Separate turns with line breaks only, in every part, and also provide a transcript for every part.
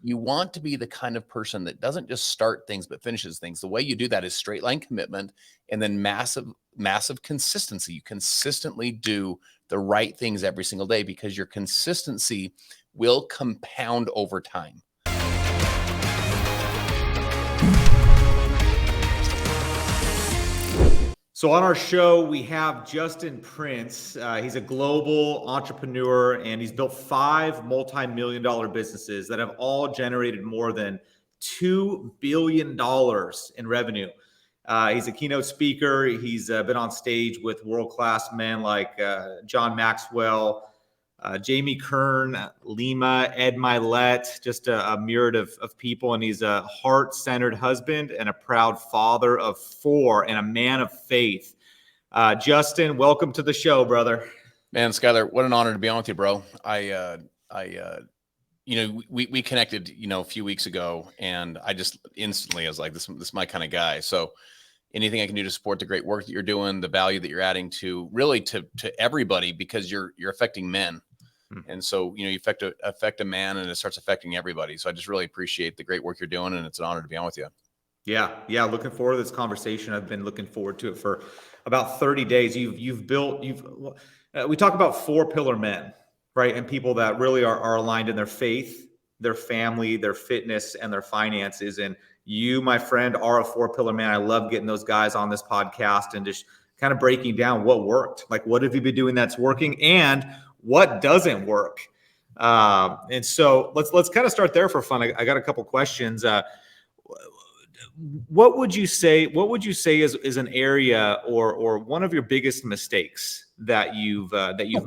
You want to be the kind of person that doesn't just start things, but finishes things. The way you do that is straight line commitment and then massive consistency. You consistently do the right things every single day because your consistency will compound over time.
So on our show, we have Justin Prince. He's a global entrepreneur, and he's built 5 multi-million-dollar businesses that have all generated more than $2 billion in revenue. He's a keynote speaker. He's been on stage with world-class men like John Maxwell, Jamie Kern, Lima, Ed Milet, just a myriad of people. And he's a heart-centered husband and a proud father of 4 and a man of faith. Justin, welcome to the show, brother.
Man, Skyler, what an honor to be on with you, bro. We connected, a few weeks ago, and I just instantly, I was like, this is my kind of guy. So anything I can do to support the great work that you're doing, the value that you're adding to really to everybody, because you're affecting men. And so, you affect a man and it starts affecting everybody. So I just really appreciate the great work you're doing, and it's an honor to be on with you.
Yeah. Looking forward to this conversation. I've been looking forward to it for about 30 days. We talk about 4 pillar men, right? And people that really are aligned in their faith, their family, their fitness, and their finances. And you, my friend, are a 4 pillar man. I love getting those guys on this podcast and just kind of breaking down what worked. Like, what have you been doing that's working, and what doesn't work? And so let's kind of start there for fun. I got a couple questions. What would you say is an area or one of your biggest mistakes that you've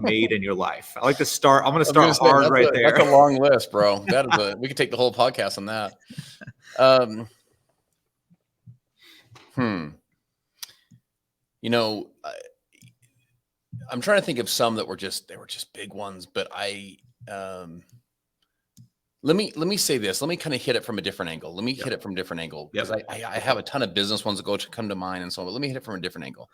made in your life? I like to start. I'm going to start hard right there.
That's a long list, bro. We could take the whole podcast on that. I'm trying to think of some that were just big ones, but let me say this. Let me kind of hit it from a different angle. Because I have a ton of business ones that come to mind and so on, but let me hit it from a different angle.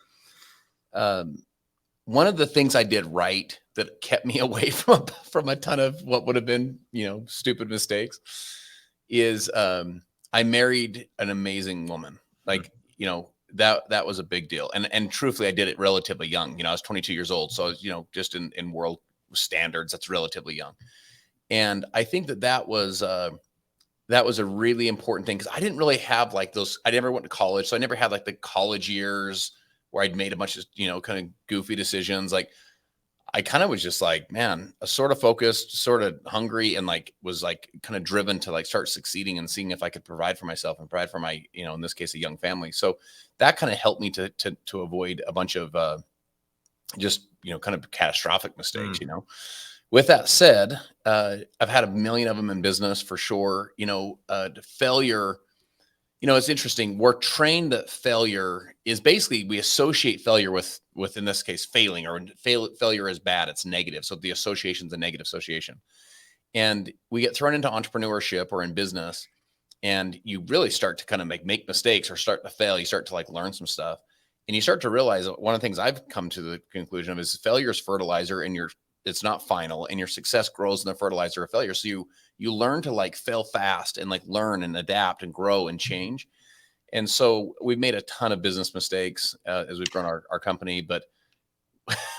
One of the things I did right that kept me away from a ton of what would have been, stupid mistakes is I married an amazing woman. Like, that was a big deal. And truthfully, I did it relatively young. I was 22 years old. So, just in world standards, that's relatively young. And I think that was a really important thing, because I didn't really have like those. I never went to college, so I never had like the college years where I'd made a bunch of kind of goofy decisions. Like, I kind of was just like, man, sort of focused, sort of hungry, and like was like kind of driven to like start succeeding and seeing if I could provide for myself and provide for my, in this case, a young family. So that kind of helped me to avoid a bunch of kind of catastrophic mistakes. With that said, I've had a million of them in business for sure. Failure, it's interesting. We're trained that failure is basically, we associate failure with in this case, failing, or failure is bad. It's negative. So the association is a negative association. And we get thrown into entrepreneurship or in business, and you really start to kind of make mistakes or start to fail. You start to like learn some stuff, and you start to realize that one of the things I've come to the conclusion of is failure is fertilizer, and it's not final, and your success grows in the fertilizer of failure. So you learn to like fail fast and like learn and adapt and grow and change. And so we've made a ton of business mistakes as we've grown our company, but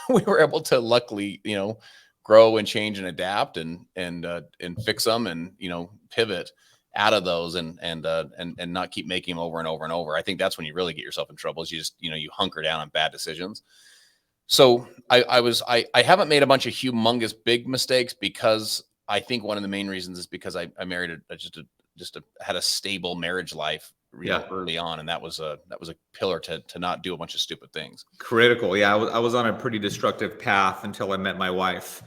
we were able to luckily, grow and change and adapt and fix them and, pivot out of those and not keep making them over and over and over. I think that's when you really get yourself in trouble, is you just, you hunker down on bad decisions. So I haven't made a bunch of humongous big mistakes, because I think one of the main reasons is because I married had a stable marriage life early on, and that was a pillar to not do a bunch of stupid things.
Critical. Yeah, I was on a pretty destructive path until I met my wife,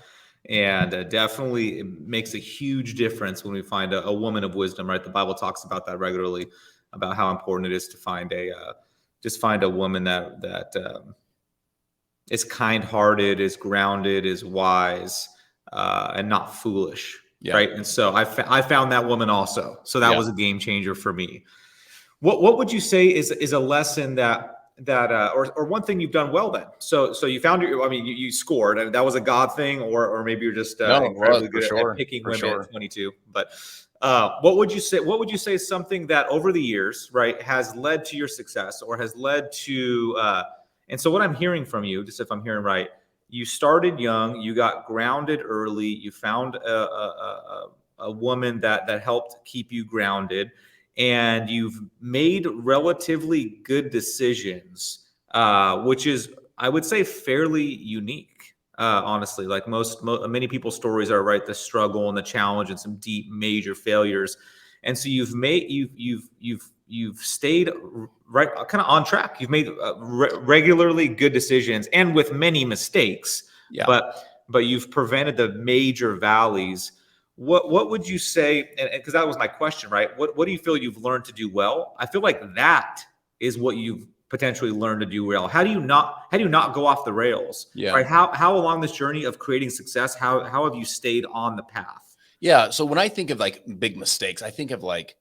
and definitely it makes a huge difference when we find a woman of wisdom. Right, the Bible talks about that regularly, about how important it is to find a woman that is kind-hearted, is grounded, is wise, and not foolish. Yeah. Right. And so I found that woman also. So that was a game changer for me. What would you say is a lesson or one thing you've done well then? So you found you scored, and that was a God thing, or maybe you're just incredibly good at picking women at 22. But What would you say? What would you say is something that over the years, right, has led to your success or has led to? And so, what I'm hearing from you, just if I'm hearing right, you started young, you got grounded early, you found a woman that helped keep you grounded, and you've made relatively good decisions, which is, I would say, fairly unique. Honestly, like many people's stories are, right, the struggle and the challenge and some deep major failures, and so you've stayed right, kind of on track. You've made regularly good decisions and with many mistakes,
Yeah.
but you've prevented the major valleys. What would you say? And because that was my question, right? What do you feel you've learned to do well? I feel like that is what you've potentially learned to do well. How do you not go off the rails?
Yeah.
Right? How along this journey of creating success, how have you stayed on the path?
Yeah. So when I think of like big mistakes, I think of like,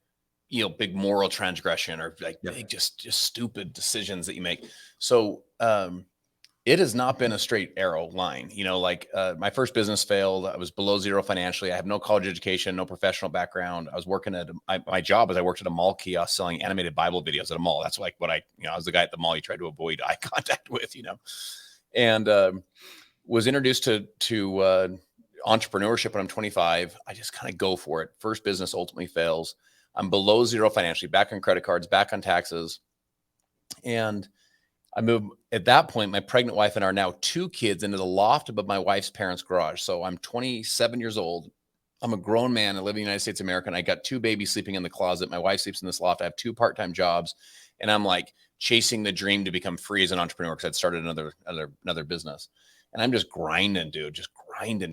big moral transgression or like big, just stupid decisions that you make. So, it has not been a straight arrow line, my first business failed. I was below zero financially. I have no college education, no professional background. I was working at my job as I worked at a mall kiosk selling animated Bible videos at a mall. That's like what I was the guy at the mall you tried to avoid eye contact with, and, was introduced to entrepreneurship when I'm 25. I just kind of go for it. First business ultimately fails. I'm below zero financially, back on credit cards, back on taxes. And I moved at that point, my pregnant wife and our now 2 kids into the loft above my wife's parents' garage. So I'm 27 years old. I'm a grown man. I live in the United States of America. And I got 2 babies sleeping in the closet. My wife sleeps in this loft. I have 2 part-time jobs. And I'm like chasing the dream to become free as an entrepreneur because I'd started another business. And I'm just grinding, dude,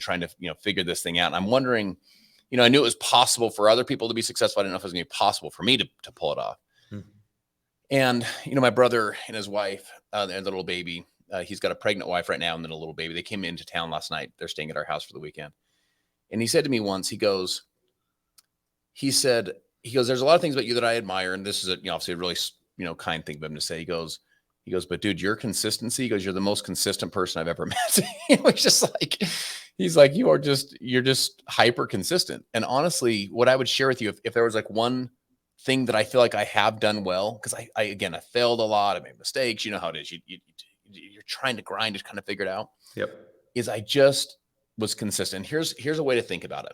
trying to, figure this thing out. And I'm wondering, I knew it was possible for other people to be successful. I didn't know if it was going to be possible for me to pull it off. And, my brother and his wife, and the little baby, he's got a pregnant wife right now and then a little baby. They came into town last night. They're staying at our house for the weekend. And he said to me once, there's a lot of things about you that I admire. And this is obviously a really, kind thing of him to say. He goes, but dude, your consistency, he goes, you're the most consistent person I've ever met. It was just like, he's like, you're just hyper consistent. And honestly, what I would share with you, if there was like one thing that I feel like I have done well, because I failed a lot. I made mistakes. You know how it is. You're trying to grind to kind of figure it out.
Yep.
Is I just was consistent. Here's a way to think about it.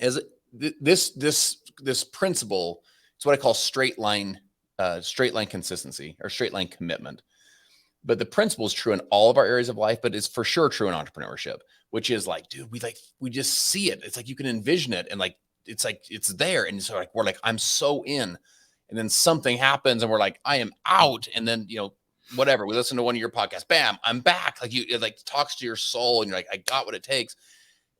As this principle, it's what I call straight line consistency or straight line commitment. But the principle is true in all of our areas of life, but it's for sure true in entrepreneurship, which is like, dude, we just see it. It's like you can envision it and like it's there. And so like we're like, I'm so in. And then something happens and we're like, I am out. And then, whatever. We listen to one of your podcasts, bam, I'm back. Like it like talks to your soul and you're like, I got what it takes.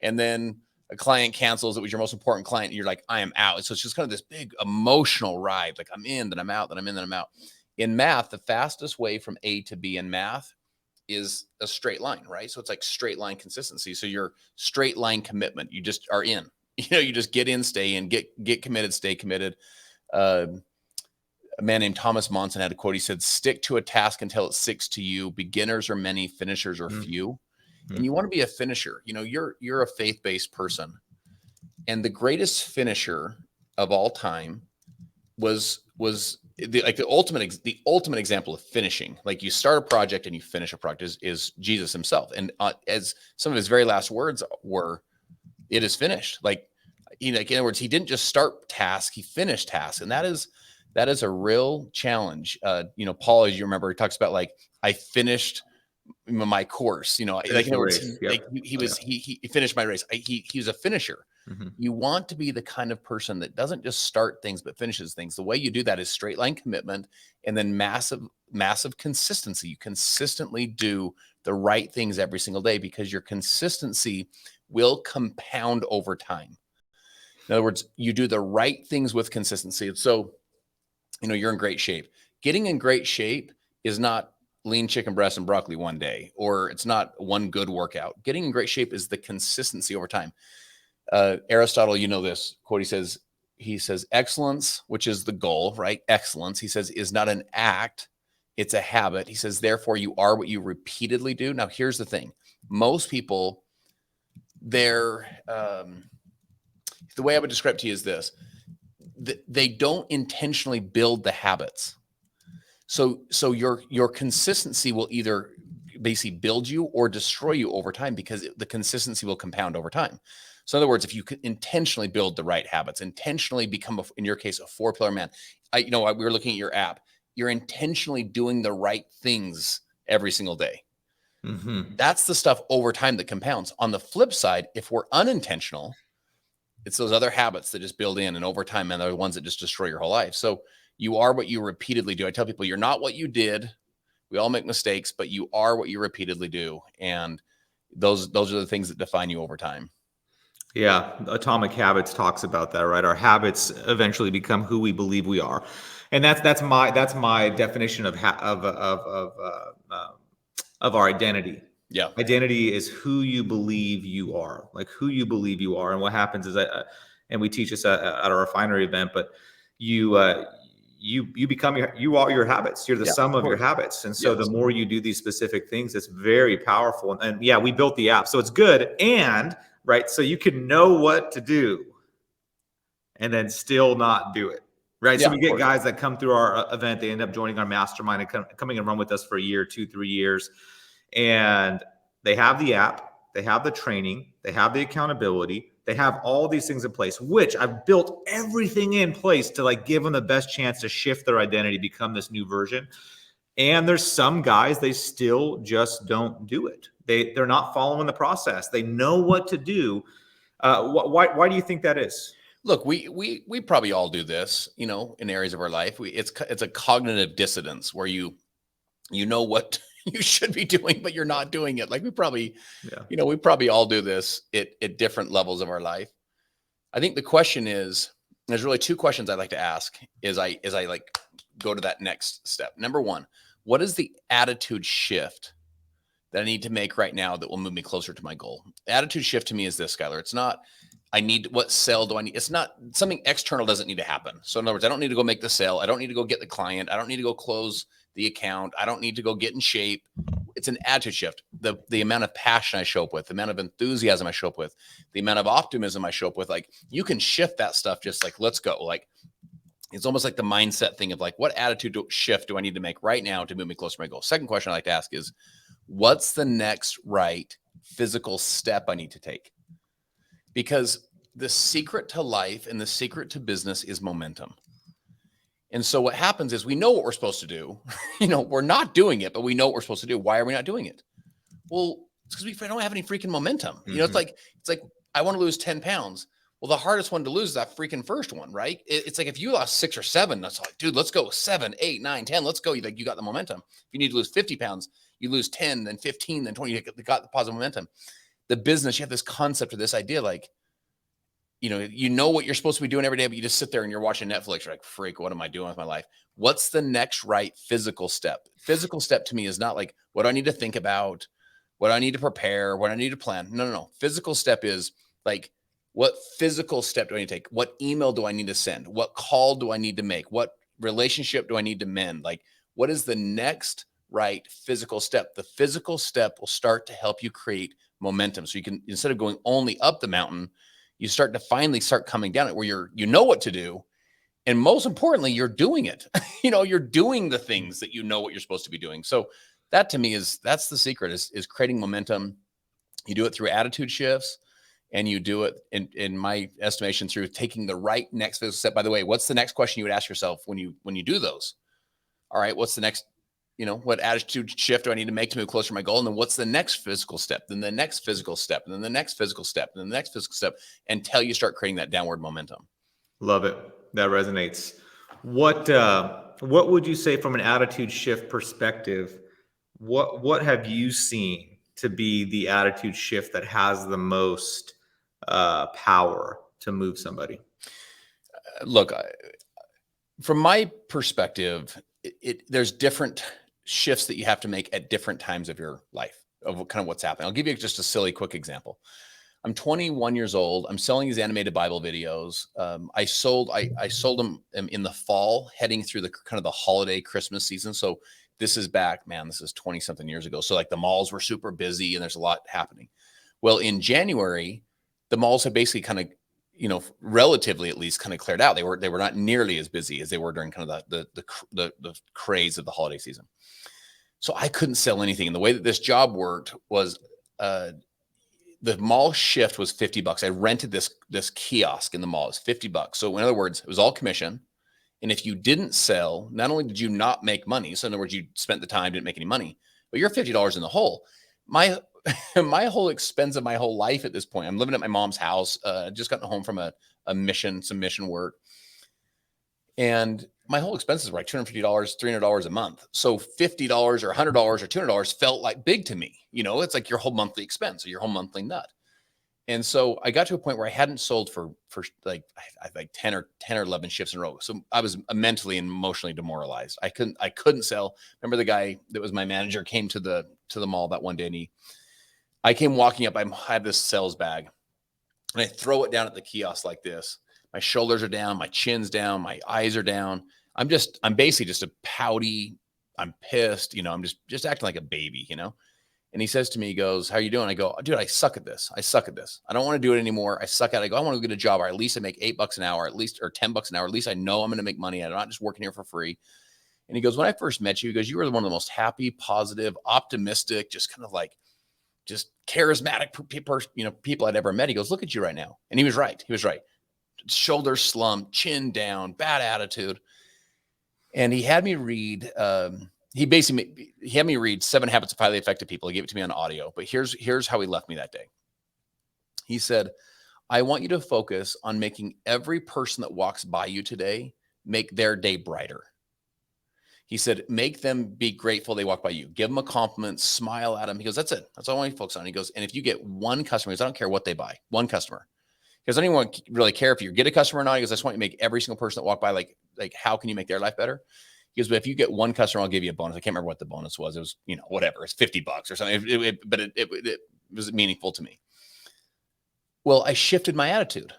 And then a client cancels. It was your most important client. And you're like, I am out. So it's just kind of this big emotional ride. Like I'm in, then I'm out, then I'm in, then I'm out. In math, the fastest way from A to B in math is a straight line, right? So it's like straight line consistency. So your straight line commitment, you just are in, you just get in, stay in, get committed, stay committed. A man named Thomas Monson had a quote. He said, stick to a task until it sticks to you. Beginners are many, finishers are few. And you want to be a finisher. You're a faith-based person. And the greatest finisher of all time was the ultimate example of finishing. Like you start a project and you finish a project is Jesus himself. And as some of his very last words were, it is finished. Like, in other words, he didn't just start tasks, he finished tasks. And that is a real challenge. Paul, as you remember, he talks about like, I finished my course, like in other words, he finished my race. He was a finisher. You want to be the kind of person that doesn't just start things, but finishes things. The way you do that is straight line commitment and then massive consistency. You consistently do the right things every single day because your consistency will compound over time. In other words, you do the right things with consistency. So, you're in great shape. Getting in great shape is not lean chicken breast and broccoli one day, or it's not one good workout. Getting in great shape is the consistency over time. Aristotle, this quote, he says, excellence, which is the goal, right? Excellence, he says, is not an act, it's a habit. He says, therefore, you are what you repeatedly do. Now, here's the thing. Most people, the way I would describe it to you is this: they don't intentionally build the habits. So your consistency will either basically build you or destroy you over time, because the consistency will compound over time. So in other words, if you could intentionally build the right habits, intentionally become, in your case, a 4-pillar man. We were looking at your app. You're intentionally doing the right things every single day. That's the stuff over time that compounds. On the flip side, if we're unintentional, it's those other habits that just build in, and over time, and they're the ones that just destroy your whole life. So you are what you repeatedly do. I tell people, you're not what you did. We all make mistakes, but you are what you repeatedly do. And those are the things that define you over time.
Yeah, Atomic Habits talks about that, right? Our habits eventually become who we believe we are, and that's my definition of our identity.
Yeah.
Identity is who you believe you are, like who you believe you are. And what happens is that, and we teach this at our refinery event, but you become you are your habits. You're the sum of your habits. And so the more you do these specific things, it's very powerful. And yeah, we built the app, so it's good. And right, so you can know what to do and then still not do it. Right. So we get guys that come through our event, they end up joining our mastermind and coming and run with us for a year, 2, 3 years. And they have the app, they have the training, they have the accountability, they have all these things in place, which I've built everything in place to like give them the best chance to shift their identity, become this new version. And there's some guys, they still just don't do it. They're not following the process. They know what to do. Why do you think that is?
Look, we probably all do this, in areas of our life. It's a cognitive dissonance where you know what you should be doing, but you're not doing it. Like we probably all do this at different levels of our life. I think the question is, there's really 2 questions I'd like to ask as I like go to that next step. Number 1, what is the attitude shift that I need to make right now that will move me closer to my goal? The attitude shift to me is this, Skylar. It's not, what sale do I need? It's not something external doesn't need to happen. So in other words, I don't need to go make the sale. I don't need to go get the client. I don't need to go close the account. I don't need to go get in shape. It's an attitude shift. The amount of passion I show up with, the amount of enthusiasm I show up with, the amount of optimism I show up with, like you can shift that stuff. Just like, let's go. Like, it's almost like the mindset thing of like, what attitude shift do I need to make right now to move me closer to my goal? Second question I like to ask is, what's the next right physical step I need to take? Because the secret to life and the secret to business is momentum. And so what happens is we know what we're supposed to do. We're not doing it, but we know what we're supposed to do. Why are we not doing it? Well, it's because we don't have any freaking momentum. It's like I want to lose 10 pounds. Well, the hardest one to lose is that freaking first one, right? It's like if you lost 6 or 7, that's like, dude, let's go 7, 8, 9, 10. Let's go. You got the momentum. If you need to lose 50 pounds, you lose 10, then 15, then 20. You got the positive momentum. The business, you have this concept or this idea, like, you know what you're supposed to be doing every day, but you just sit there and you're watching Netflix. You're like, freak, what am I doing with my life? What's the next right physical step? Physical step to me is not like, what do I need to think about? What do I need to prepare? What do I need to plan? No. Physical step is like, what physical step do I need to take? What email do I need to send? What call do I need to make? What relationship do I need to mend? Like, what is the next right physical step? The physical step will start to help you create momentum. So you can, instead of going only up the mountain, you start to finally start coming down it where you know what to do. And most importantly, you're doing it. You're doing the things that you know what you're supposed to be doing. So that to me that's the secret is creating momentum. You do it through attitude shifts, and you do it in my estimation through taking the right next physical step. By the way, what's the next question you would ask yourself when you do those? All right, what's the next, what attitude shift do I need to make to move closer to my goal? And then what's the next physical step? Then the next physical step, and then the next physical step, and then the next physical step, until you start creating that downward momentum.
Love it. That resonates. What would you say from an attitude shift perspective? What have you seen to be the attitude shift that has the most power to move somebody?
Look, from my perspective, there's different shifts that you have to make at different times of your life of kind of what's happening. I'll give you just a silly, quick example. I'm 21 years old. I'm selling these animated Bible videos. I sold them in the fall, heading through the kind of the holiday Christmas season. So this is back, man, this is 20 something years ago. So like the malls were super busy and there's a lot happening. Well, in January, the malls have basically kind of relatively at least kind of cleared out. They were not nearly as busy as they were during kind of the craze of the holiday season. So I couldn't sell anything. And the way that this job worked was the mall shift was $50. I rented this kiosk in the mall. It was $50. So in other words, it was all commission. And if you didn't sell, not only did you not make money, so in other words, you spent the time, didn't make any money, but you're $50 in the hole. My whole expense of my whole life at this point, I'm living at my mom's house, just gotten home from some mission work. And my whole expenses were like $250, $300 a month. So $50 or $100 or $200 felt like big to me. It's like your whole monthly expense or your whole monthly nut. And so I got to a point where I hadn't sold for like 10 or 11 shifts in a row. So I was mentally and emotionally demoralized. I couldn't sell. Remember the guy that was my manager came to the mall that one day, and I came walking up. I had this sales bag, and I throw it down at the kiosk like this. My shoulders are down, my chin's down, my eyes are down. I'm basically just a pouty. I'm pissed. I'm just acting like a baby. And he says to me, he goes, "How are you doing?" I go, "Dude, I suck at this. I don't want to do it anymore. I suck at it." I go, "I want to get a job, or at least I make $8 an hour, at least, or $10 an hour. At least I know I'm going to make money. I'm not just working here for free." And he goes, "When I first met you, he goes, you were one of the most happy, positive, optimistic, just kind of like just charismatic people I'd ever met." He goes, "Look at you right now." And he was right. Shoulders slumped, chin down, bad attitude. And he had me read, he had me read 7 Habits of Highly Effective People. He gave it to me on audio, but here's how he left me that day. He said, "I want you to focus on making every person that walks by you today, make their day brighter." He said, "Make them be grateful they walk by you. Give them a compliment, smile at them." He goes, "That's it. That's all I want you to focus on." He goes, "And if you get one customer," he goes, "I don't care what they buy, one customer." Because I don't even really care if you get a customer or not. He goes, "I just want you to make every single person that walk by, like how can you make their life better?" He goes, "But if you get one customer, I'll give you a bonus." I can't remember what the bonus was. It was, whatever. It's $50 or something. But it was meaningful to me. Well, I shifted my attitude,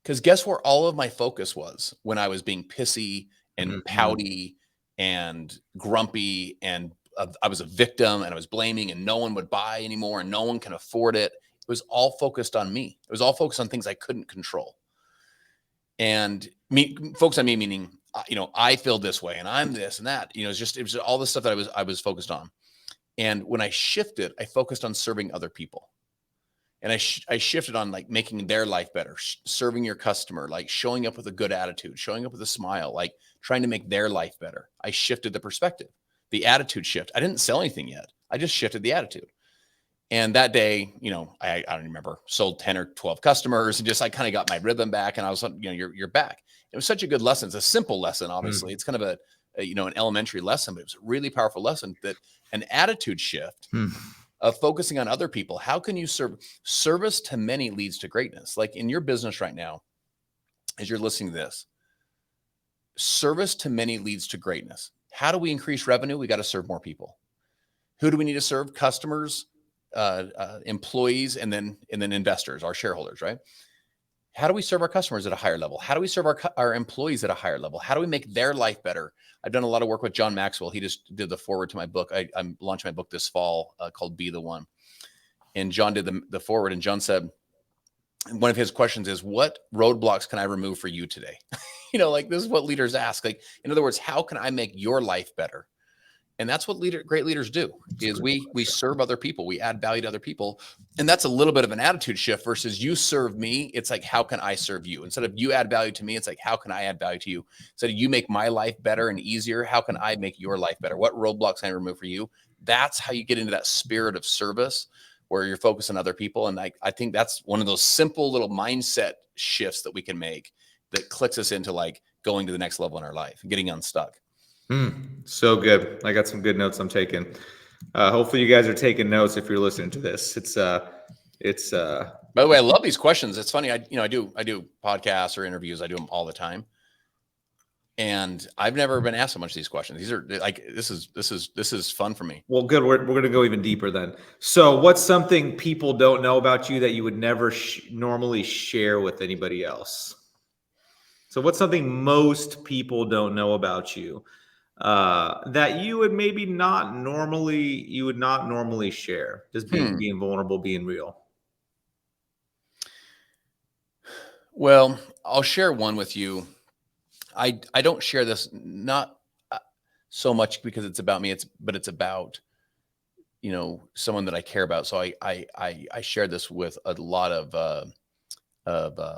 because guess where all of my focus was when I was being pissy and pouty and grumpy, and I was a victim, and I was blaming, and no one would buy anymore, and no one can afford it. It was all focused on me. It was all focused on things I couldn't control. And focus on me, meaning, I feel this way and I'm this and that, it was all the stuff that I was focused on. And when I shifted, I focused on serving other people. And I shifted on like making their life better, serving your customer, like showing up with a good attitude, showing up with a smile, like trying to make their life better. I shifted the perspective, the attitude shift. I didn't sell anything yet. I just shifted the attitude. And that day, I don't remember, sold 10 or 12 customers, and just I kind of got my rhythm back, and I was, you're back. It was such a good lesson. It's a simple lesson, obviously. It's kind of an elementary lesson, but it was a really powerful lesson, that an attitude shift of focusing on other people. How can you service to many leads to greatness? Like in your business right now, as you're listening to this, service to many leads to greatness. How do we increase revenue? We got to serve more people. Who do we need to serve? Customers, employees, and then investors, our shareholders, right? How do we serve our customers at a higher level? How do we serve our employees at a higher level? How do we make their life better? I've done a lot of work with John Maxwell. He just did the forward to my book. I'm launching my book this fall called Be the One. And John did the forward, and John said, one of his questions is, what roadblocks can I remove for you today? Like this is what leaders ask. Like, in other words, how can I make your life better? And that's what great leaders do, is we serve other people. We add value to other people. And that's a little bit of an attitude shift versus you serve me. It's like, how can I serve you? Instead of you add value to me, it's like, how can I add value to you? Instead of you make my life better and easier, how can I make your life better? What roadblocks can I remove for you? That's how you get into that spirit of service where you're focused on other people. And I think that's one of those simple little mindset shifts that we can make that clicks us into like going to the next level in our life and getting unstuck.
So good. I got some good notes I'm taking. Hopefully you guys are taking notes if you're listening to this. It's by
the way, I love these questions. It's funny. I do podcasts or interviews. I do them all the time. And I've never been asked so much of these questions. These are like, this is fun for me.
Well, good. We're going to go even deeper then. So what's something people don't know about you that you would never normally share with anybody else? So what's something most people don't know about you that you would maybe not normally share? Just being vulnerable, being real.
Well, I'll share one with you. I don't share this not so much because it's about me. But it's about someone that I care about. So I share this with a lot of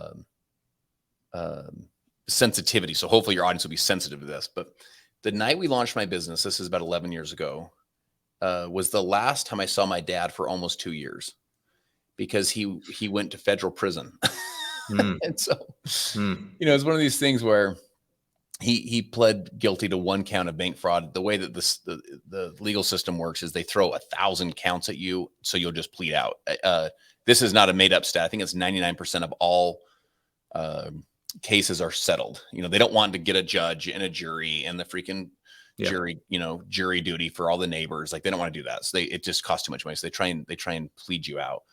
sensitivity. So hopefully your audience will be sensitive to this. But the night we launched my business, this is about 11 years ago, was the last time I saw my dad for almost 2 years because he went to federal prison. And so, it's one of these things where he pled guilty to one count of bank fraud. The way that the legal system works is they throw 1,000 counts at you, so you'll just plead out. This is not a made up stat. I think it's 99% of all cases are settled. They don't want to get a judge and a jury and the freaking jury duty for all the neighbors. Like, they don't want to do that. So it just costs too much money. So they try and plead you out.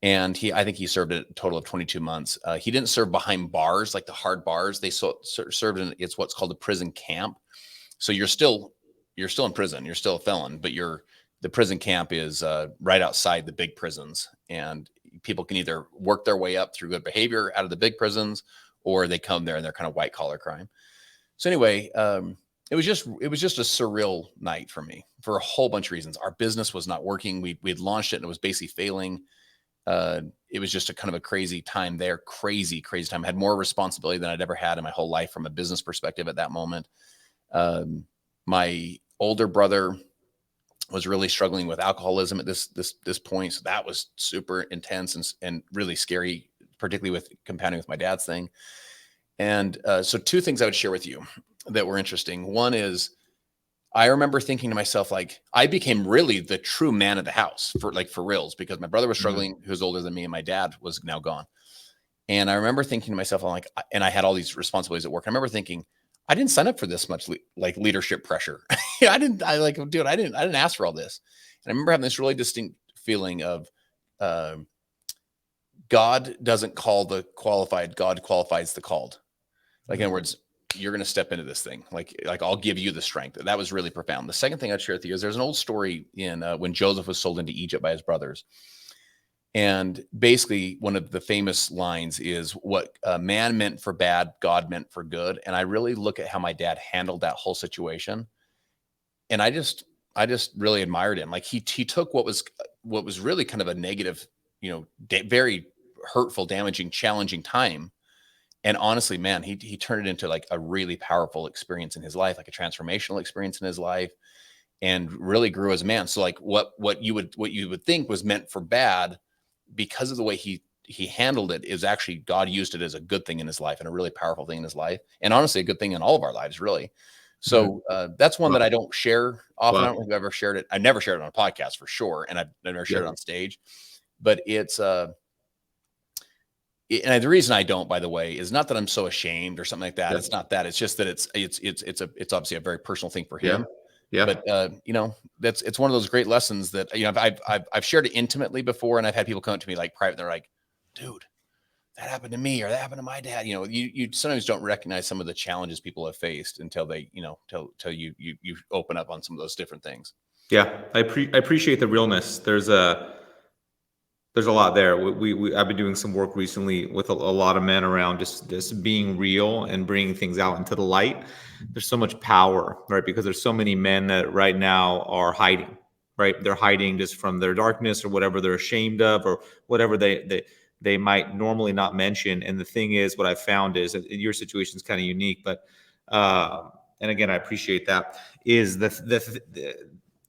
And I think he served a total of 22 months. He didn't serve behind bars, like the hard bars. They served in, it's what's called a prison camp. So you're still in prison. You're still a felon, but the prison camp is right outside the big prisons. And people can either work their way up through good behavior out of the big prisons, or they come there and they're kind of white collar crime. So anyway, it was just a surreal night for me for a whole bunch of reasons. Our business was not working. We'd launched it and it was basically failing. It was just a kind of a crazy time there. Crazy time. I had more responsibility than I'd ever had in my whole life from a business perspective at that moment. My older brother was really struggling with alcoholism at this point. So that was super intense and really scary, particularly with compounding with my dad's thing. And so two things I would share with you that were interesting. One is, I remember thinking to myself, like, I became really the true man of the house for reals, because my brother was struggling, who was older than me, and my dad was now gone. And I remember thinking to myself, I'm like, and I had all these responsibilities at work. I remember thinking, I didn't sign up for this much leadership pressure. I didn't ask for all this. And I remember having this really distinct feeling of, God doesn't call the qualified, God qualifies the called. Like, in other words, you're going to step into this thing. Like I'll give you the strength. That was really profound. The second thing I'd share with you is there's an old story in when Joseph was sold into Egypt by his brothers. And basically one of the famous lines is, what man meant for bad, God meant for good. And I really look at how my dad handled that whole situation. And I just really admired him. Like, he took what was really kind of a negative, very hurtful, damaging, challenging time. And honestly, man, he turned it into like a really powerful experience in his life, like a transformational experience in his life, and really grew as a man. So like what you would think was meant for bad, because of the way he handled it, is actually God used it as a good thing in his life and a really powerful thing in his life. And honestly, a good thing in all of our lives, really. So that's one that I don't share often. I don't know if I've ever shared it. I never shared it on a podcast for sure. And I've never shared it on stage, but it's, and the reason I don't, by the way, is not that I'm so ashamed or something like that. It's not that. It's just that it's obviously a very personal thing for him. Yeah. But it's one of those great lessons that I've shared it intimately before, and I've had people come up to me like private. They're like, "Dude, that happened to me, or that happened to my dad." You sometimes don't recognize some of the challenges people have faced until they till you open up on some of those different things.
Yeah, I appreciate the realness. There's a lot there. I've been doing some work recently with a lot of men around just being real and bringing things out into the light. There's so much power, right? Because there's so many men that right now are hiding, right? They're hiding just from their darkness or whatever they're ashamed of, or whatever they might normally not mention. And the thing is, what I found is that your situation is kind of unique, but and again, I appreciate that, is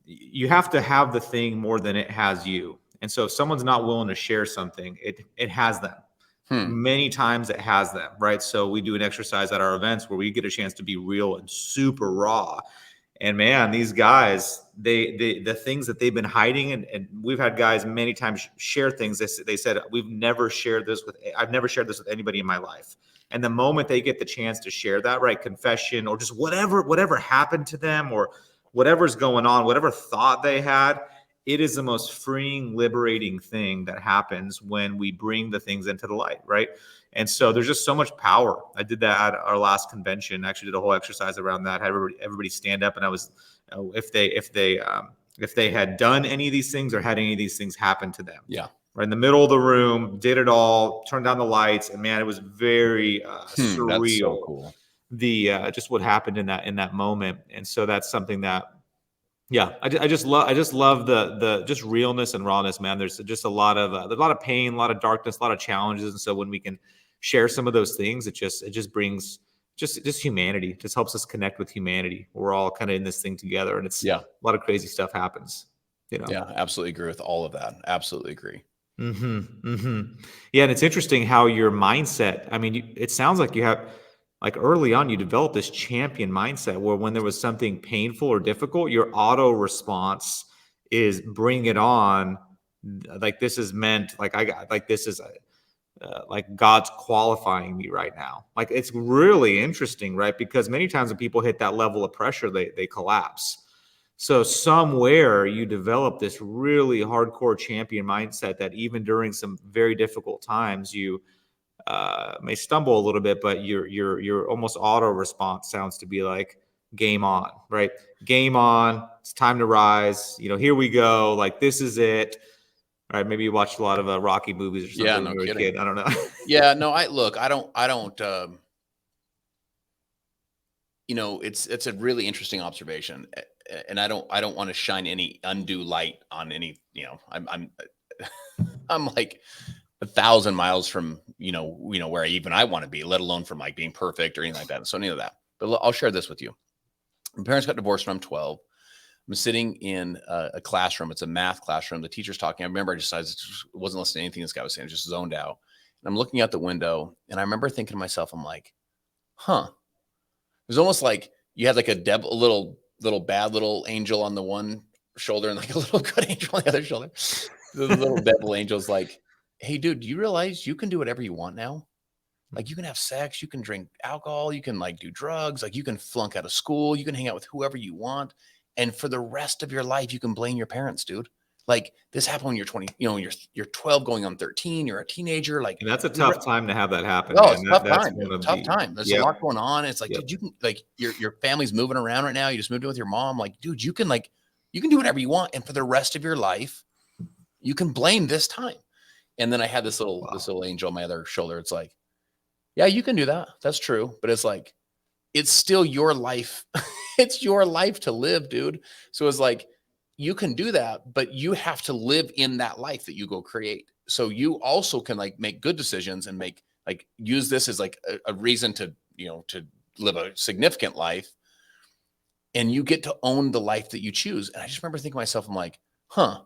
you have to have the thing more than it has you. And so if someone's not willing to share something, it has them. Many times it has them, right? So we do an exercise at our events where we get a chance to be real and super raw. And man, these guys, the things that they've been hiding, and we've had guys many times share things. They said, I've never shared this with anybody in my life. And the moment they get the chance to share that, right, confession, or just whatever happened to them, or whatever's going on, whatever thought they had, it is the most freeing, liberating thing that happens when we bring the things into the light, right? And so there's just so much power. I did that at our last convention. I actually did a whole exercise around that. Had everybody stand up, and I was, if they had done any of these things or had any of these things happen to them.
Yeah.
right in the middle of the room, did it all, turned down the lights, and man, it was very
That's so
surreal.
cool.
Just what happened in that moment, and so that's something that, yeah, I just love the just realness and rawness, man. There's just a lot of pain, a lot of darkness, a lot of challenges, and so when we can share some of those things, it just brings just humanity. Just helps us connect with humanity. We're all kind of in this thing together, and it's
Yeah.
a lot of crazy stuff happens.
Yeah, absolutely agree with all of that. Absolutely agree.
Yeah, and it's interesting how your mindset. I mean, it sounds like you have, like early on, you developed this champion mindset where when there was something painful or difficult, your auto response is bring it on. Like this is meant. Like I got. Like this is like God's qualifying me right now. Like it's really interesting, right? Because many times when people hit that level of pressure, they collapse. So somewhere you develop this really hardcore champion mindset that even during some very difficult times, you may stumble a little bit, but your almost auto response sounds to be like game on, right? Game on. It's time to rise. Here we go. Like this is it. All right, maybe you watched a lot of Rocky movies or
Yeah,
something when
no
you were a
kidding.
kid. I don't know.
Yeah, no, I don't, it's a really interesting observation. And I don't want to shine any undue light on any, I'm like 1,000 miles from, where I want to be, let alone from like being perfect or anything like that. So any of that, but I'll share this with you. My parents got divorced when I'm 12. I'm sitting in a classroom. It's a math classroom. The teacher's talking. I remember I wasn't listening to anything this guy was saying. I just zoned out. And I'm looking out the window, and I remember thinking to myself, I'm like, huh. It was almost like you had like a little bad little angel on the one shoulder and like a little good angel on the other shoulder. The little devil angel's like, hey, dude, do you realize you can do whatever you want now? Like you can have sex, you can drink alcohol, you can like do drugs, like you can flunk out of school, you can hang out with whoever you want. And for the rest of your life, you can blame your parents, dude. Like this happened when you're 20, you're 12 going on 13, you're a teenager. Like
And that's a tough time to have that happen,
oh,
man.
it's a tough
That's
time,
one
dude.
of
Tough
the
time. There's a
Yep,
lot going on. It's like,
yep.
dude, you can like your family's moving around right now. You just moved in with your mom. Like, dude, you can do whatever you want. And for the rest of your life, you can blame this time. And then I had this little angel on my other shoulder. It's like, yeah, you can do that. That's true. But it's like, it's still your life. It's your life to live, dude. So it's like, you can do that, but you have to live in that life that you go create. So you also can like make good decisions and use this as like a reason to, to live a significant life. And you get to own the life that you choose. And I just remember thinking to myself, I'm like, huh,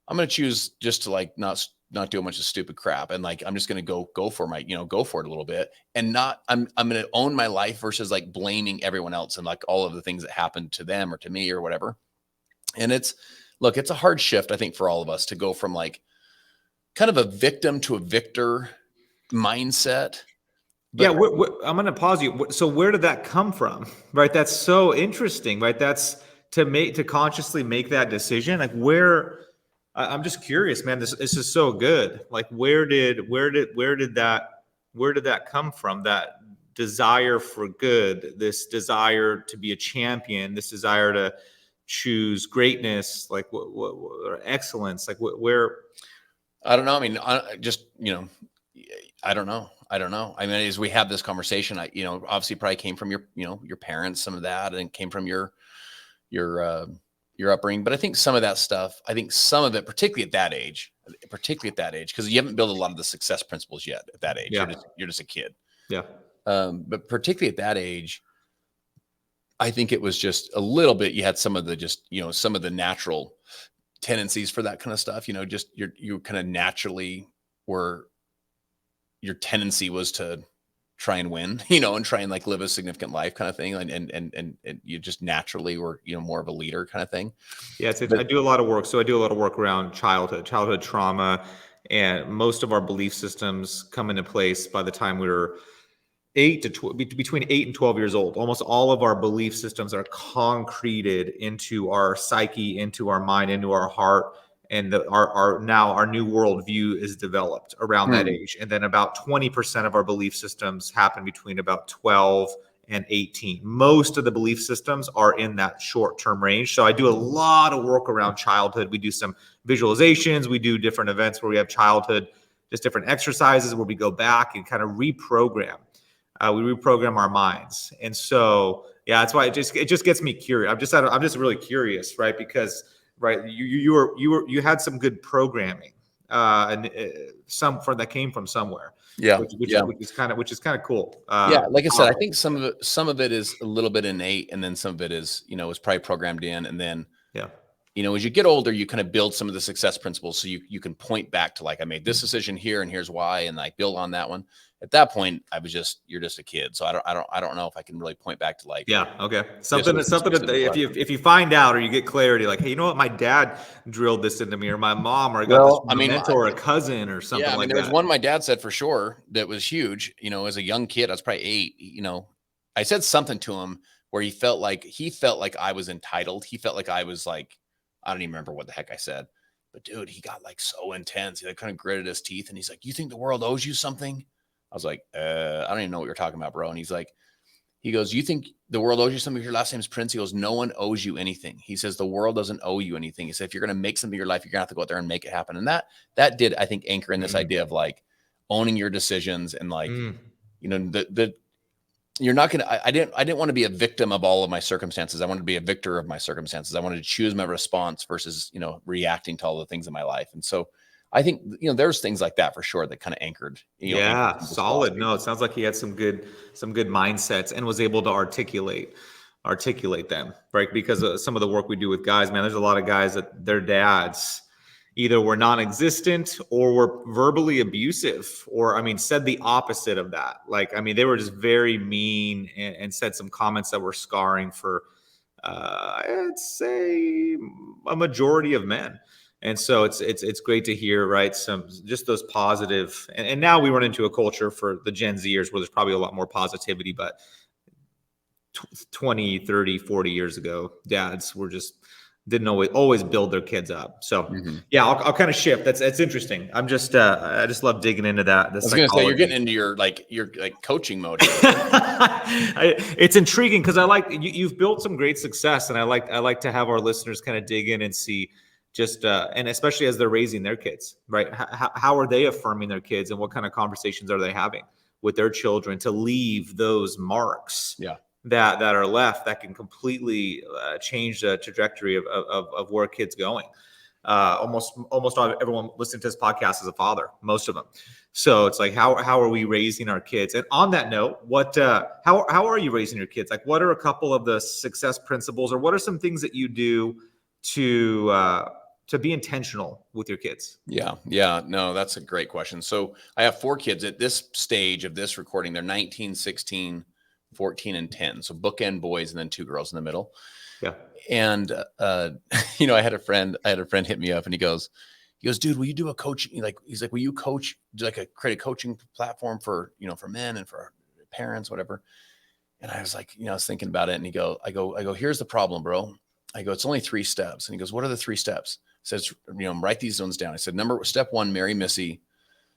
I'm going to choose just to like not do a bunch of stupid crap. And like, I'm just going to go for go for it a little bit and I'm going to own my life versus like blaming everyone else and like all of the things that happened to them or to me or whatever. And it's a hard shift, I think, for all of us to go from like kind of a victim to a victor mindset.
But yeah, I'm going to pause you. So where did that come from? Right. That's so interesting, right? That's to consciously make that decision. Like I'm just curious, man, this is so good. Like where did that come from? That desire for good, this desire to be a champion, this desire to choose greatness, like or excellence, like where?
I don't know. I mean, I don't know. I mean, as we have this conversation, obviously probably came from your parents, some of that, and came from your upbringing. But I think some of that stuff, particularly at that age, because you haven't built a lot of the success principles yet at that age.
Yeah.
You're just a kid.
Yeah.
But particularly at that age, I think it was just a little bit, you had some of the natural tendencies for that kind of stuff, just you kind of naturally were, your tendency was to try and win, and try and like live a significant life kind of thing. And you just naturally were, more of a leader kind of thing.
Yeah. I do a lot of work. So I do a lot of work around childhood trauma, and most of our belief systems come into place by the time we were between 8 and 12 years old. Almost all of our belief systems are concreted into our psyche, into our mind, into our heart. And our new worldview is developed around that age. And then about 20% of our belief systems happen between about 12 and 18. Most of the belief systems are in that short-term range. So I do a lot of work around childhood. We do some visualizations. We do different events where we have childhood, just different exercises where we go back and kind of reprogram. We reprogram our minds. And so, yeah, that's why it just gets me curious. I'm just really curious, right? Because you had some good programming, and some from that came from somewhere.
Yeah.
Which is kind of cool.
Yeah, like I said, I think some of it is a little bit innate, and then some of it is, is probably programmed in. And then,
yeah,
as you get older, you kind of build some of the success principles, so you can point back to, like, I made this decision here, and here's why, and like build on that one. At that point, you're just a kid, so I don't know if I can really point back to, like,
yeah, okay, something that if you find out or you get clarity, like, hey, you know what, my dad drilled this into me, or my mom, or I got this from a mentor or a cousin or something like that.
There was one my dad said for sure that was huge. As a young kid, I was probably 8. I said something to him where he felt like I was entitled. He felt like I was like, I don't even remember what the heck I said, but dude, he got like so intense. He like kind of gritted his teeth, and he's like, "You think the world owes you something?" I was like, I don't even know what you're talking about, bro. And he goes, "You think the world owes you something? Your last name's Prince." He goes, "No one owes you anything." He says, "The world doesn't owe you anything." He said, "If you're going to make something of your life, you're going to have to go out there and make it happen." And that did, I think, anchor in this idea of like owning your decisions, and like, you're not going to, I didn't want to be a victim of all of my circumstances. I wanted to be a victor of my circumstances. I wanted to choose my response versus, reacting to all the things in my life. And so I think, there's things like that for sure that kind of anchored.
Yeah, solid. No, it sounds like he had some good mindsets and was able to articulate them, right? Because some of the work we do with guys, man, there's a lot of guys that their dads either were non-existent or were verbally abusive, or said the opposite of that. Like, they were just very mean and said some comments that were scarring for I'd say a majority of men. And so it's great to hear, right? Some just those positive, and now we run into a culture for the Gen Zers where there's probably a lot more positivity, but 20, 30, 40 years ago, dads were just didn't always build their kids up. So yeah, I'll kind of shift. That's interesting. I just love digging into that.
I was going to say, you're getting into your coaching mode here.
It's intriguing because I like you've built some great success, and I like to have our listeners kind of dig in and see just and especially as they're raising their kids, right? How are they affirming their kids, and what kind of conversations are they having with their children to leave those marks?
Yeah.
That are left that can completely change the trajectory of where a kid's going. Almost everyone listening to this podcast is a father, most of them. So it's like, how are we raising our kids? And on that note, how are you raising your kids? Like, what are a couple of the success principles, or what are some things that you do to be intentional with your kids?
Yeah. No, that's a great question. So I have 4 kids at this stage of this recording. They're 19, 16, 14, and 10. So bookend boys, and then 2 girls in the middle.
Yeah.
And, I had a friend hit me up, and he goes, "Dude, will you do a coaching?" He's like, "Will you coach, create a coaching platform for, for men and for parents, whatever." And I was like, I was thinking about it, and I go, "Here's the problem, bro." I go, "It's only 3 steps." And he goes, "What are the 3 steps?" I says, "Write these ones down." I said, step 1, marry Missy.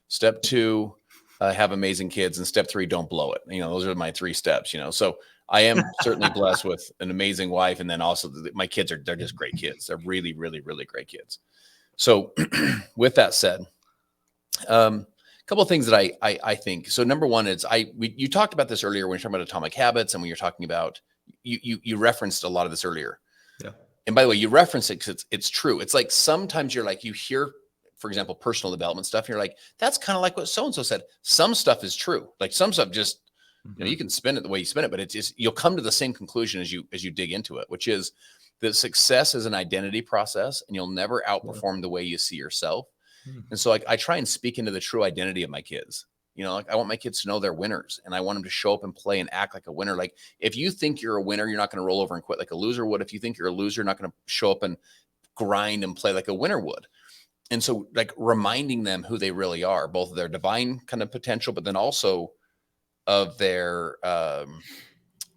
Step 2, have amazing kids. And step 3, don't blow it. Those are my 3 steps, So I am certainly blessed with an amazing wife. And then also my kids they're just great kids. They're really, really, really great kids. So with that said, a couple of things that I think. So number one is you talked about this earlier when you're talking about atomic habits, and when you're talking about, you referenced a lot of this earlier.
Yeah.
And by the way, you reference it because it's true. It's like sometimes you're like, you hear, for example, personal development stuff, and you're like, that's kind of like what so-and-so said. Some stuff is true. Like some stuff just, you can spin it the way you spin it, but it's just, you'll come to the same conclusion as you dig into it, which is that success is an identity process, and you'll never outperform the way you see yourself. And so I try and speak into the true identity of my kids. I want my kids to know they're winners, and I want them to show up and play and act like a winner. Like, if you think you're a winner, you're not going to roll over and quit like a loser would. If you think you're a loser, you're not going to show up and grind and play like a winner would. And so, like, reminding them who they really are, both of their divine kind of potential, but then also of their,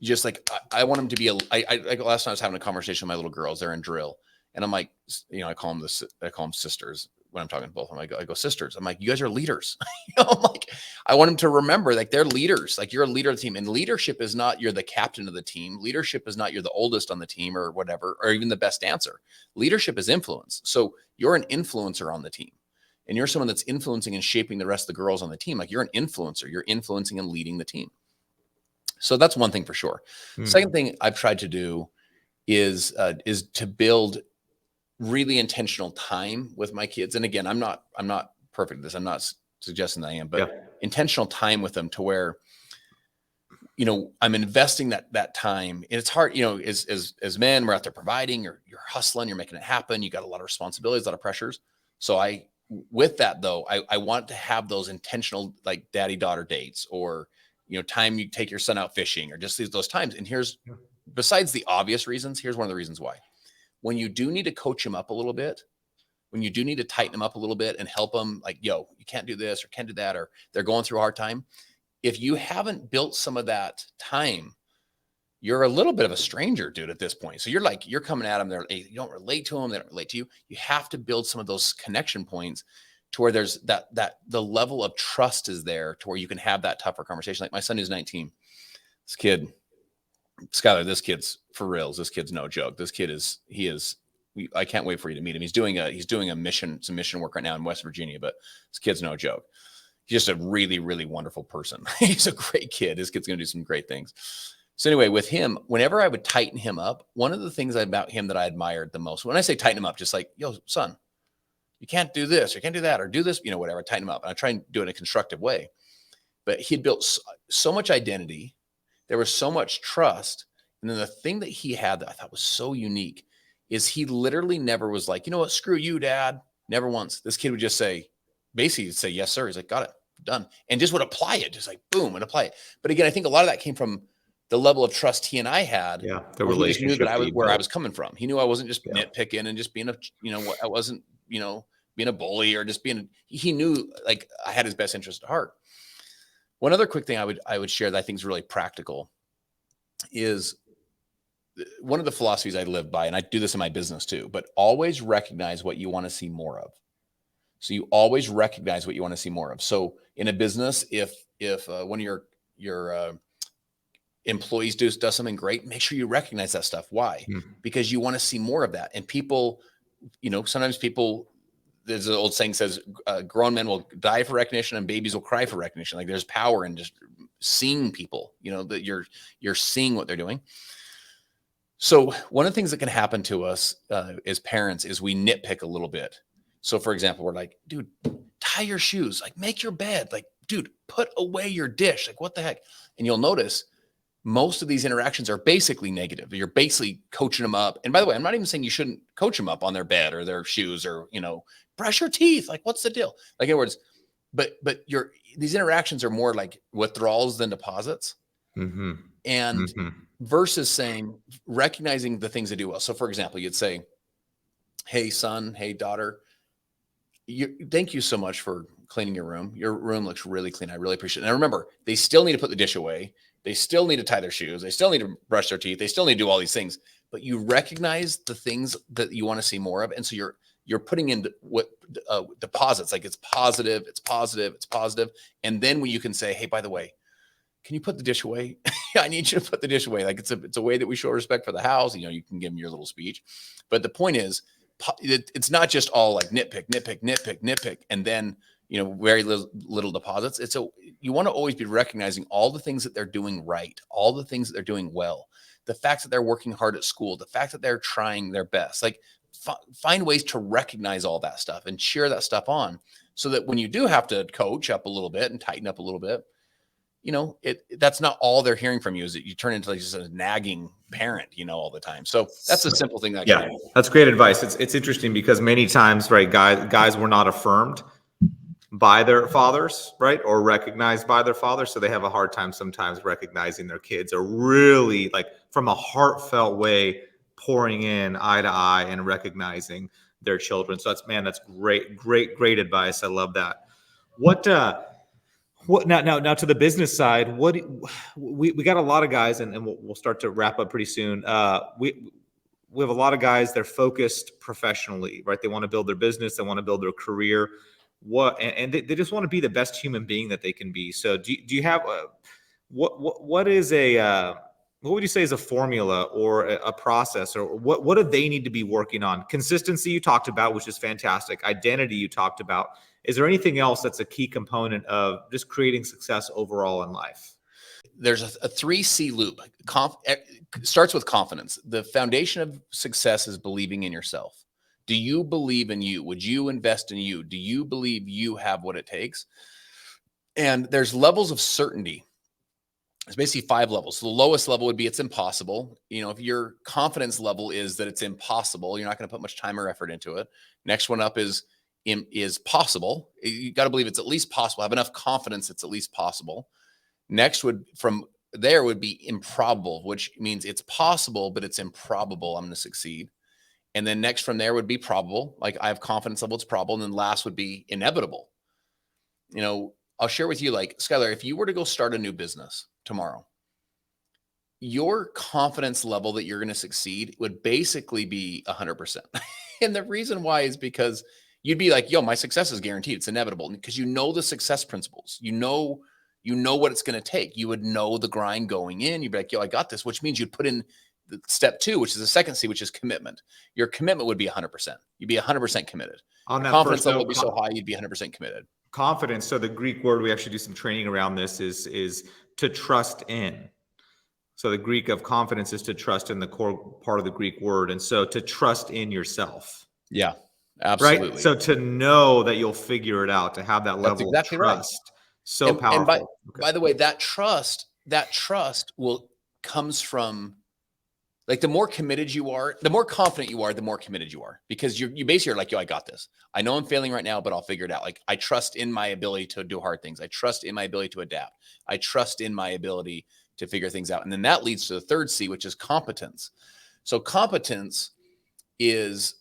just like, I want them to be like last night I was having a conversation with my little girls. They're in drill, and I'm like, I call them sisters. when I'm talking to both of them, I go, sisters. I'm like, you guys are leaders. I'm like, I want them to remember, like, they're leaders. Like, you're a leader of the team, and leadership is not you're the captain of the team. Leadership is not you're the oldest on the team or whatever, or even the best dancer. Leadership is influence. So you're an influencer on the team, and you're someone that's influencing and shaping the rest of the girls on the team. Like, you're an influencer. You're influencing and leading the team. So that's one thing for sure. Second thing I've tried to do is to build really intentional time with my kids. And again, I'm not perfect at this. I'm not suggesting that I am, but intentional time with them to where, I'm investing that time. And it's hard, as men, we're out there providing, you're hustling, you're making it happen. You got a lot of responsibilities, a lot of pressures. So with that though, I want to have those intentional, like, daddy-daughter dates, or, time you take your son out fishing, or just those times. And besides the obvious reasons, here's one of the reasons why. When you do need to coach him up a little bit, when you do need to tighten them up a little bit and help them, like, you can't do this or can't do that, or they're going through a hard time. If you haven't built some of that time, you're a little bit of a stranger, dude, at this point. So you're coming at them. You don't relate to them. They don't relate to you. You have to build some of those connection points to where there's the level of trust is there to where you can have that tougher conversation. Like my son who's 19, this kid, Skylar, this kid's for reals. This kid's no joke. This kid I can't wait for you to meet him. He's doing some mission work right now in West Virginia, but this kid's no joke. He's just a really, really wonderful person. He's a great kid. This kid's going to do some great things. So anyway, with him, whenever I would tighten him up, one of the things about him that I admired the most, when I say tighten him up, just like, yo, son, you can't do this, or you can't do that, or do this, whatever, tighten him up. And I try and do it in a constructive way. But he'd built so much identity. There was so much trust. And then the thing that he had that I thought was so unique is he literally never was like, you know what, screw you, Dad. Never once. This kid would just basically say, yes, sir. He's like, got it, done. And just would apply it, just like, boom, and apply it. But again, I think a lot of that came from the level of trust he and I had.
Yeah, the relationship.
He knew that I was where I was coming from. He knew I wasn't just nitpicking and just being I wasn't, being a bully or just he knew, like, I had his best interest at heart. One other quick thing I would share that I think is really practical is one of the philosophies I live by, and I do this in my business too, but always recognize what you want to see more of. So you always recognize what you want to see more of. So in a business, if one of your employees does something great, make sure you recognize that stuff. Why? Because you want to see more of that. And people, sometimes there's an old saying says, grown men will die for recognition and babies will cry for recognition. Like, there's power in just seeing people, that you're seeing what they're doing. So one of the things that can happen to us as parents is we nitpick a little bit. So for example, we're like, dude, tie your shoes, like, make your bed, like, dude, put away your dish. Like, what the heck? And you'll notice most of these interactions are basically negative. You're basically coaching them up. And by the way, I'm not even saying you shouldn't coach them up on their bed or their shoes or, brush your teeth. Like, what's the deal? Like, in other words, but these interactions are more like withdrawals than deposits. And versus recognizing the things they do well. So for example, you'd say, hey, son, hey, daughter, thank you so much for cleaning your room. Your room looks really clean. I really appreciate it. And remember, they still need to put the dish away. They still need to tie their shoes. They still need to brush their teeth. They still need to do all these things, but you recognize the things that you want to see more of. And so you're putting in what deposits, like, it's positive. And then when you can say, hey, by the way, can you put the dish away? I need you to put the dish away. Like, it's a way that we show respect for the house. You can give them your little speech, but the point is, it's not just all like nitpick, and then, very little deposits. You want to always be recognizing all the things that they're doing right, all the things that they're doing well, the fact that they're working hard at school, the fact that they're trying their best. Like, find ways to recognize all that stuff and cheer that stuff on, so that when you do have to coach up a little bit and tighten up a little bit, that's not all they're hearing from you, is that you turn into like just a nagging parent, all the time. So that's a simple thing.
That's great advice. It's interesting because many times, right, guys were not affirmed by their fathers, right, or recognized by their fathers. So they have a hard time sometimes recognizing their kids are really, like, from a heartfelt way, pouring in eye to eye and recognizing their children. So that's great advice. I love that. What now to the business side, we got a lot of guys, and we'll start to wrap up pretty soon. we have a lot of guys, they're focused professionally, right? They want to build their business, they want to build their career. And they just want to be the best human being that they can be. So do you have what is what would you say is a formula or a process, or what do they need to be working on? Consistency you talked about, which is fantastic. Identity you talked about. Is there anything else that's a key component of just creating success overall in life?
There's a 3C loop. Starts with confidence. The foundation of success is believing in yourself. Do you believe in you? Would you invest in you? Do you believe you have what it takes? And there's levels of certainty. There's basically 5 levels. So the lowest level would be it's impossible. If your confidence level is that it's impossible, you're not going to put much time or effort into it. Next one up is possible. You got to believe it's at least possible. Have enough confidence it's at least possible. Next would be improbable, which means it's possible, but it's improbable I'm going to succeed. And then next from there would be probable. Like I have confidence level, it's probable. And then last would be inevitable. I'll share with you, like, Skylar, if you were to go start a new business tomorrow, your confidence level that you're going to succeed would basically be 100%. And the reason why is because you'd be like, yo, my success is guaranteed. It's inevitable. Because you know the success principles. You know what it's going to take. You would know the grind going in. You'd be like, yo, I got this, which means you'd put in the step 2, which is the second C, which is commitment. Your commitment would be 100%. You'd be 100% committed.
On that
confidence level would be so high, you'd be 100% committed.
Confidence. So the Greek word, we actually do some training around this, is to trust in. So the Greek of confidence is to trust in, the core part of the Greek word. And so to trust in yourself.
Yeah, absolutely.
Right. So to know that you'll figure it out, to have that level
exactly
of trust.
Right.
So powerful.
And by the way, that trust comes from, like, the more committed you are, the more confident you are, the more committed you are, because you basically are like, yo, I got this. I know I'm failing right now, but I'll figure it out. Like, I trust in my ability to do hard things. I trust in my ability to adapt. I trust in my ability to figure things out. And then that leads to the third C, which is competence. So competence is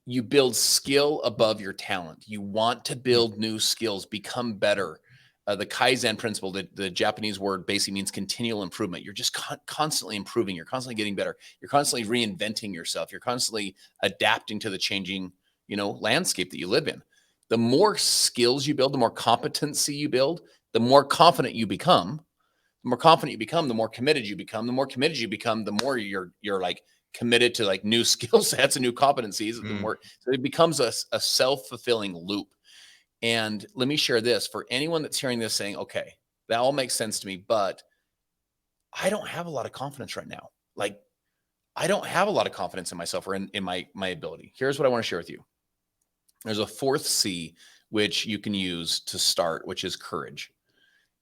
you build skill above your talent. You want to build new skills, become better. The Kaizen principle, the Japanese word, basically means continual improvement. You're just constantly improving. You're constantly getting better. You're constantly reinventing yourself. You're constantly adapting to the changing, landscape that you live in. The more skills you build, the more competency you build, the more confident you become. The more confident you become, the more committed you become. The more committed you become, the more you're like committed to like new skill sets and new competencies. The more, so it becomes a self-fulfilling loop. And let me share this for anyone that's hearing this saying, okay, that all makes sense to me, but I don't have a lot of confidence right now. Like, I don't have a lot of confidence in myself or in my ability. Here's what I want to share with you. There's a 4th C, which you can use to start, which is courage.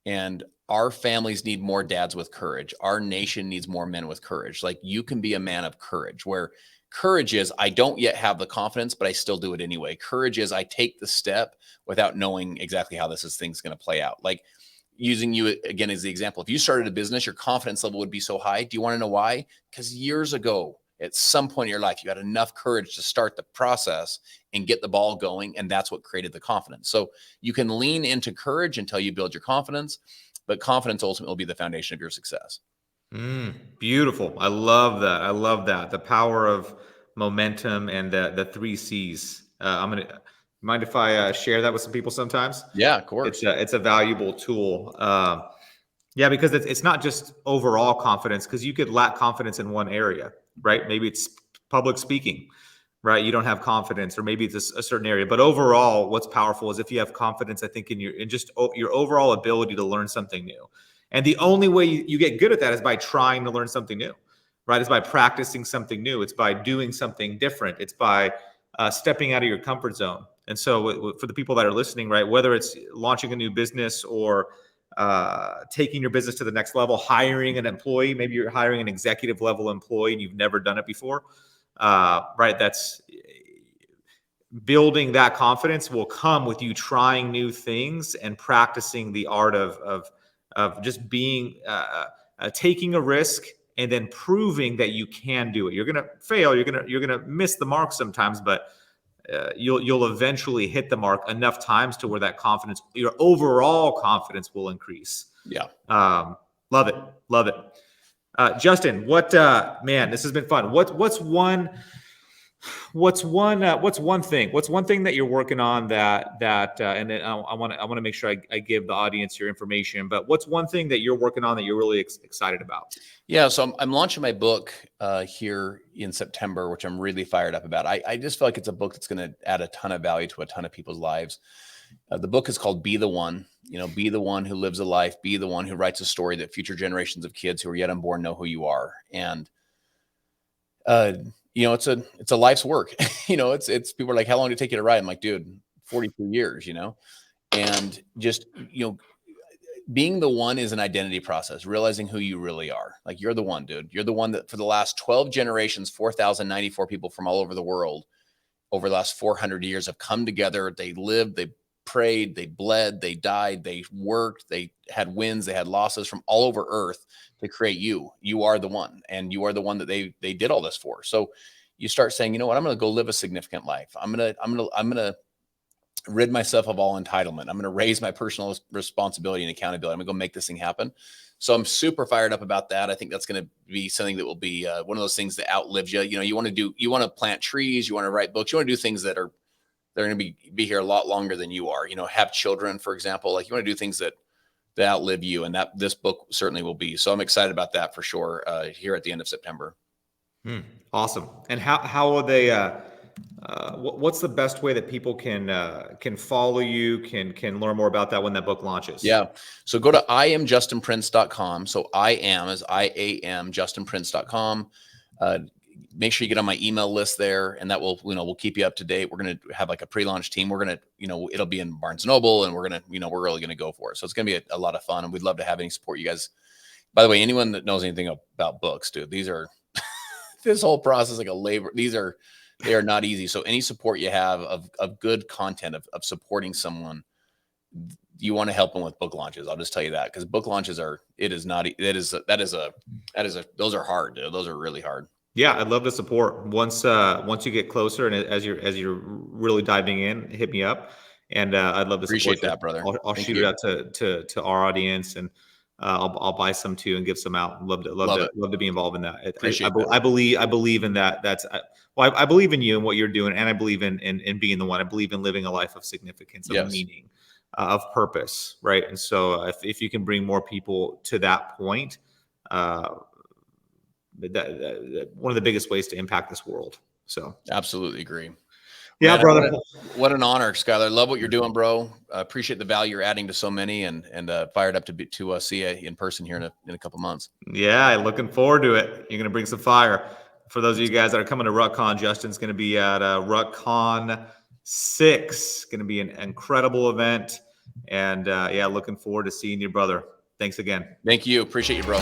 And our families need more dads with courage. Our nation needs more men with courage. Like, you can be a man of courage, where courage is, I don't yet have the confidence, but I still do it anyway. Courage is, I take the step without knowing exactly how thing's going to play out. Like, using you again as the example, if you started a business, your confidence level would be so high. Do you want to know why? Because years ago, at some point in your life, you had enough courage to start the process and get the ball going. And that's what created the confidence. So you can lean into courage until you build your confidence, but confidence ultimately will be the foundation of your success.
Beautiful. I love that. I love that. The power of momentum and the 3 C's. Mind if I share that with some people sometimes?
Yeah, of course.
It's a valuable tool. Yeah, because it's not just overall confidence, because you could lack confidence in one area, right? Maybe it's public speaking, right? You don't have confidence, or maybe it's a certain area. But overall, what's powerful is if you have confidence, I think, in your overall ability to learn something new. And the only way you get good at that is by trying to learn something new, right? It's by practicing something new. It's by doing something different. It's by stepping out of your comfort zone. And so for the people that are listening, right, whether it's launching a new business or taking your business to the next level, hiring an employee, maybe you're hiring an executive level employee and you've never done it before, right? That's building that confidence will come with you trying new things and practicing the art of just being, taking a risk and then proving that you can do it. You're going to fail. You're going to miss the mark sometimes, but you'll eventually hit the mark enough times to where that confidence, your overall confidence, will increase.
Yeah.
Love it. Love it. Justin, man, this has been fun. What's one thing that you're working on and then I want to make sure I give the audience your information, but what's one thing that you're working on that you're really excited about?
Yeah, so I'm launching my book here in September, which I'm really fired up about. I just feel like it's a book that's going to add a ton of value to a ton of people's lives. The book is called Be the One. Be the one who lives a life, be the one who writes a story that future generations of kids who are yet unborn know who you are. And it's a life's work. It's people are like, how long did it take you to write? I'm like, dude, 42 years, and just, being the one is an identity process, realizing who you really are. Like, you're the one, dude. You're the one that for the last 12 generations, 4,094 people from all over the world over the last 400 years have come together. They lived, they prayed, they bled, they died, they worked, they had wins, they had losses from all over earth to create you. You are the one, and you are the one that they did all this for. So you start saying, you know what, I'm going to go live a significant life. I'm going to rid myself of all entitlement. I'm going to raise my personal responsibility and accountability. I'm going to go make this thing happen. So I'm super fired up about that. I think that's going to be something that will be one of those things that outlives you. You want to plant trees, you want to write books, you want to do things that are, they're going to be here a lot longer than you are. Have children, for example. Like, you want to do things that outlive you, and that this book certainly will be. So I'm excited about that for sure. Here at the end of September.
Awesome. And how will they? What's the best way that people can follow you, can learn more about that when that book launches?
Yeah. So go to IamJustinPrince.com. So IAM JustinPrince.com. Make sure you get on my email list there, and that will, we'll keep you up to date. We're going to have like a pre-launch team. We're going to, it'll be in Barnes & Noble, and we're going to, we're really going to go for it. So it's going to be a lot of fun, and we'd love to have any support you guys. By the way, anyone that knows anything about books, dude, these are, this whole process, like a labor, they are not easy. So any support you have of good content, of supporting someone, you want to help them with book launches. I'll just tell you that, because book launches those are hard, dude. Those are really hard.
Yeah, I'd love to support. Once you get closer, and as you're really diving in, hit me up, and I'd love to
Appreciate
support
that, brother.
I'll shoot it out to our audience, and I'll buy some too and give some out. Love to be involved in that. I believe in that. I believe in you and what you're doing, and I believe in being the one. I believe in living a life of significance, of meaning, of purpose, right? And so if you can bring more people to that point, that one of the biggest ways to impact this world. So
absolutely agree.
Yeah, man, brother.
What an honor, Skylar. Love what you're doing, bro. Appreciate the value you're adding to so many, and fired up to see you in person here in a couple months.
Yeah, looking forward to it. You're going to bring some fire. For those of you guys that are coming to RuckCon, Justin's going to be at RuckCon 6. Going to be an incredible event, and looking forward to seeing you, brother. Thanks again.
Thank you. Appreciate you, bro.